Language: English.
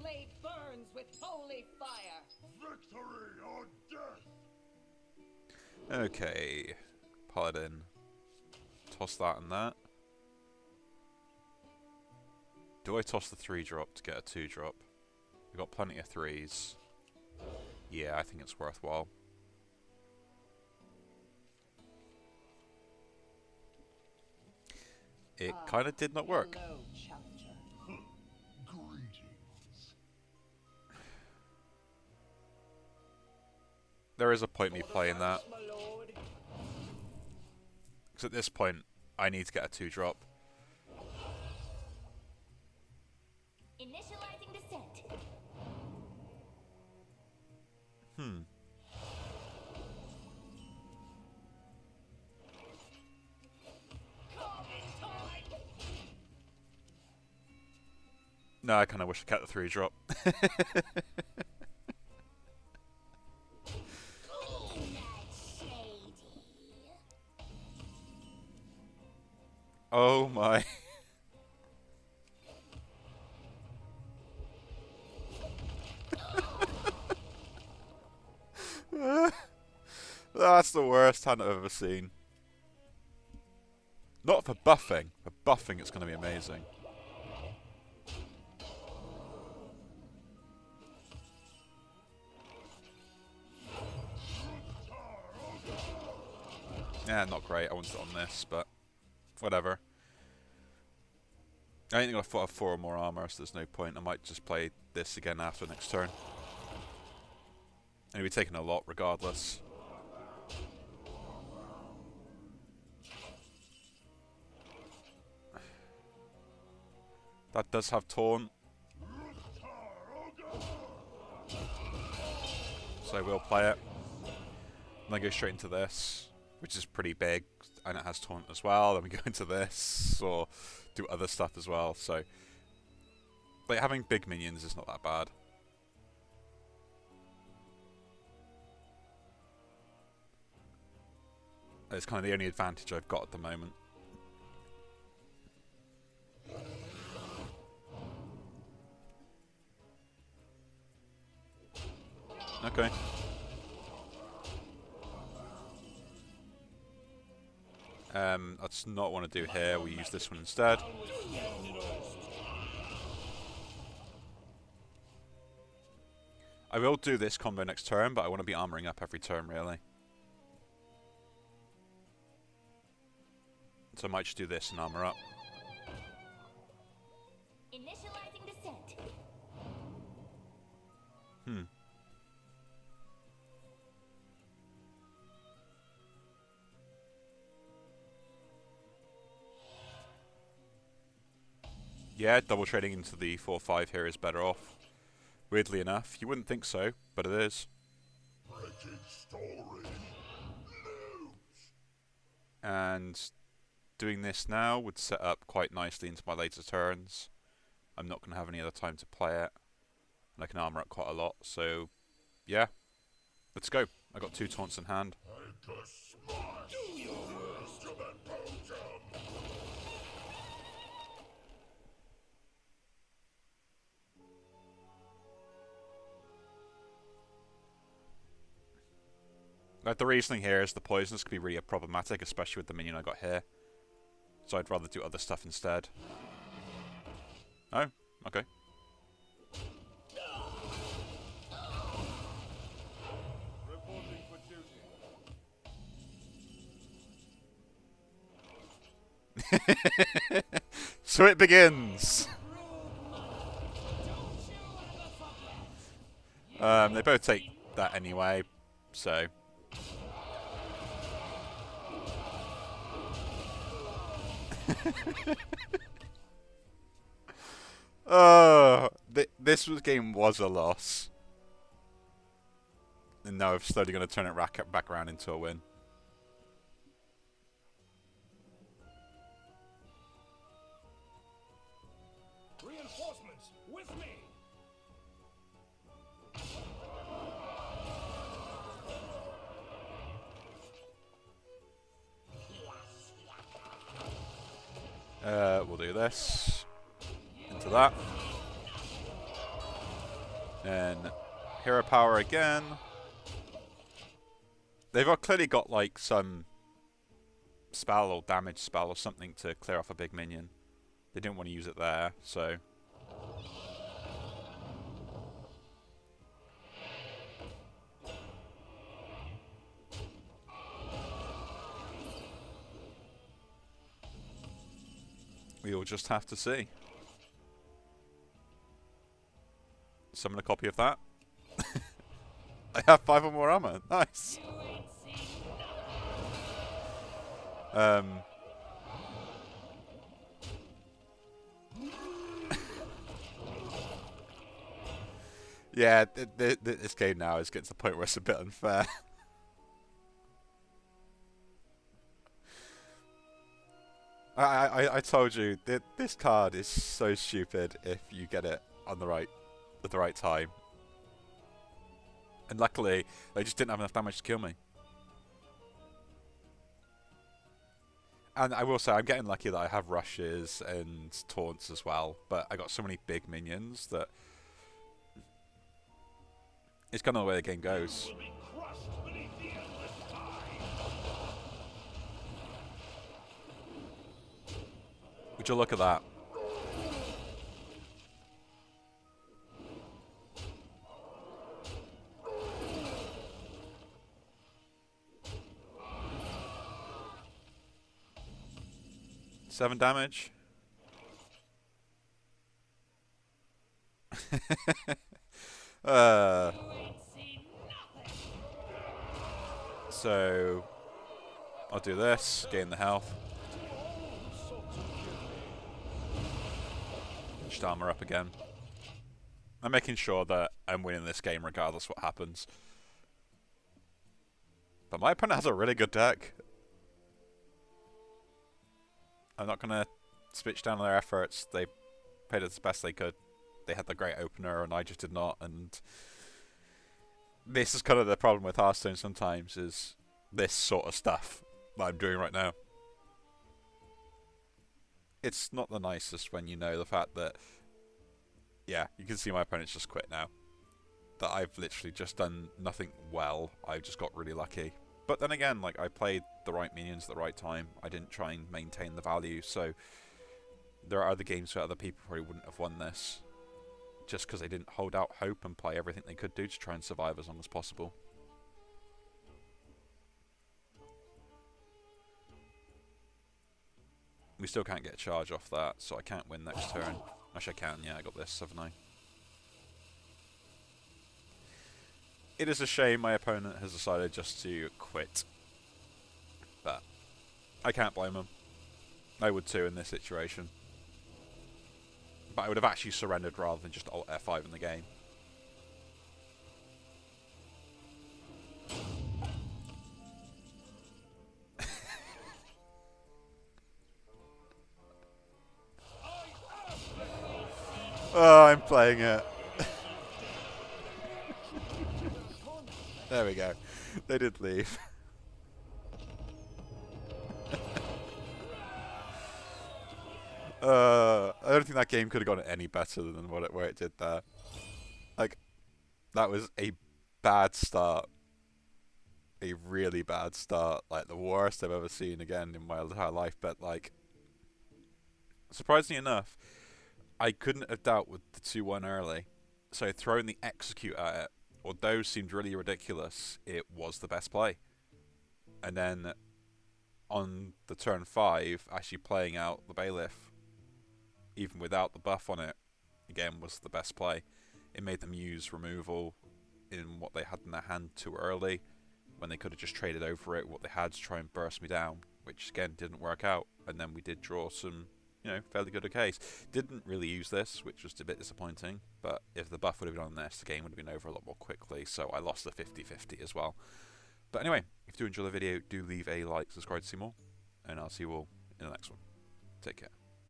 blade burns with holy fire. Victory or death. Okay, Paladin. Toss that and that. Do I toss the 3-drop to get a 2-drop? We've got plenty of 3s. Yeah, I think it's worthwhile. It kind of did not work. Hello, challenger. Greetings. There is a point me playing that. My lord. Because at this point, I need to get a 2-drop. Initializing descent. No, I kind of wish I kept the 3-drop. Oh my. That's the worst hand I've ever seen. Not for buffing. For buffing, it's going to be amazing. Yeah, not great. I wanted it on this, but whatever. I ain't going to have 4 or more armor, so there's no point. I might just play this again after next turn. And he'll be taking a lot regardless. That does have taunt. So I will play it. And then go straight into this, which is pretty big, and it has taunt as well. Then we go into this, or do other stuff as well. So, like, having big minions is not that bad. It's kind of the only advantage I've got at the moment. Okay. That's not what I want to do here. We'll use this one instead. I will do this combo next turn, but I want to be armoring up every turn, really. So I might just do this and armor up. Initializing descent. Yeah, double trading into the 4-5 here is better off. Weirdly enough, you wouldn't think so, but it is. Breaking story. And doing this now would set up quite nicely into my later turns. I'm not going to have any other time to play it. And I can armor up quite a lot, so yeah. Let's go. I got 2 taunts in hand. Like, the reasoning here is the poisons could be really problematic, especially with the minion I got here. So I'd rather do other stuff instead. Oh, okay. Reporting for duty. So it begins! They both take that anyway, so... This game was a loss. And now I'm slowly going to turn it back around into a win. Reinforcements with me. We'll do this. Into that. And hero power again. They've clearly got like some spell or damage spell or something to clear off a big minion. They didn't want to use it there, so... we'll just have to see. Summon a copy of that. I have 5 or more armor. Nice. Yeah, this game now is getting to the point where it's a bit unfair. I told you that this card is so stupid if you get it on the right at the right time. And luckily, they just didn't have enough damage to kill me. And I will say, I'm getting lucky that I have rushes and taunts as well. But I got so many big minions that it's kind of the way the game goes. Would you look at that? Seven damage. So I'll do this, gain the health. Just armor up again. I'm making sure that I'm winning this game regardless what happens. But my opponent has a really good deck. I'm not going to switch down on their efforts. They played it as best they could. They had the great opener and I just did not. And this is kind of the problem with Hearthstone sometimes, is this sort of stuff that I'm doing right now. It's not the nicest when you know the fact that, yeah, you can see my opponent's just quit now. That I've literally just done nothing well. I just got really lucky. But then again, like, I played the right minions at the right time. I didn't try and maintain the value, so there are other games where other people probably wouldn't have won this just because they didn't hold out hope and play everything they could do to try and survive as long as possible. We still can't get a charge off that, so I can't win next turn. Actually, I can. Yeah, I got this, haven't I? It is a shame my opponent has decided just to quit. But I can't blame him. I would too in this situation. But I would have actually surrendered rather than just Alt F5 in the game. Oh, I'm playing it. There we go. They did leave. I don't think that game could have gone any better than where it did there. Like, that was a bad start. A really bad start. Like, the worst I've ever seen again in my entire life. But, like, surprisingly enough, I couldn't have dealt with the 2-1 early. So throwing the execute at it, although seemed really ridiculous, it was the best play. And then on the turn 5, actually playing out the Bailiff, even without the buff on it, again was the best play. It made them use removal in what they had in their hand too early, when they could have just traded over it what they had to try and burst me down, which again didn't work out. And then we did draw some, you know, fairly good case. Didn't really use this, which was a bit disappointing, but if the buff would have been on this, the game would have been over a lot more quickly, so I lost the 50-50 as well. But anyway, if you do enjoy the video, do leave a like, subscribe to see more, and I'll see you all in the next one. Take care.